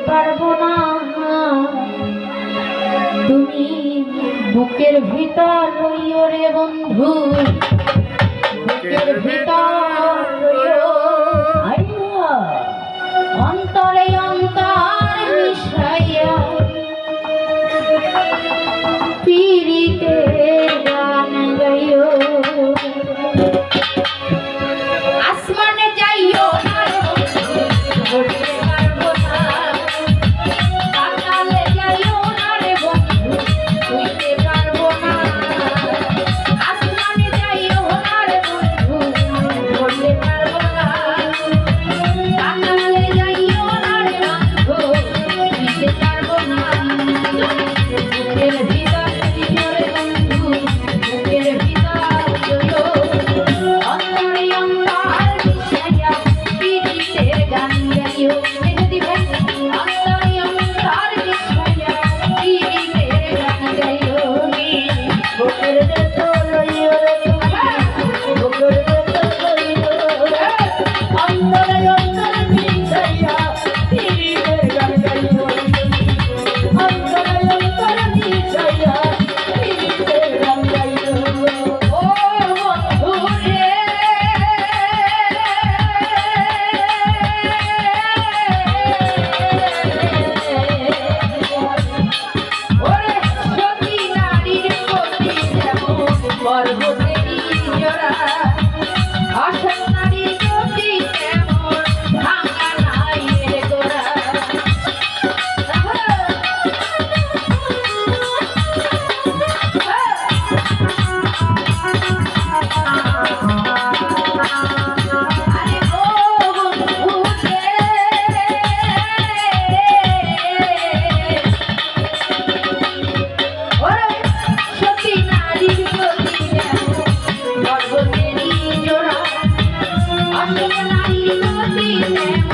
পারবো না। তুমি বুকের ভিতর রইও রে বন্ধু, বুকের ভিতর রইও, অন্তরে অন্তর মিশাইয়া পিরিতে গান গাইও। আসমানে যাইও না রে বন্ধু, উড়তে পারবো না। পাতালে যাইও না রে বন্ধু, উড়তে পারবো না। আসমানে যাইও না রে বন্ধু, উড়তে পারবো না। পাতালে যাইও না রে বন্ধু, উড়তে পারবো না। বুকের ভিতর রইও রে বন্ধু, বুকের ভিতর রইও, অন্তরে অন্তর মিশাইয়া পিরিতের গান গাইও। মেহেদি ভাই, অন্তরে অন্তর মিশাইয়া পিরিতের গান গাইও। বুকের ভিতর রইও রে বন্ধু, বুকের ভিতর রইও, অন্তরে অন্তর মিশাইয়া পিরিতের গান গাইও। অন্তরে অন্তর মিশাইয়া পিরিতের গান গাইও। ও বন্ধু রে, ওরে সতী নারীর প্রতি যেমন পর্বতেরই জোড়া, অসৎ নারীর প্রতি তেমন ভাঙা নাই রে গোড়া। আরে ও বন্ধু রে, ওরে সতী নারীর প্রতি যেমন পর্বতেরই জোড়া, অসৎ নারীর প্রতি তেমন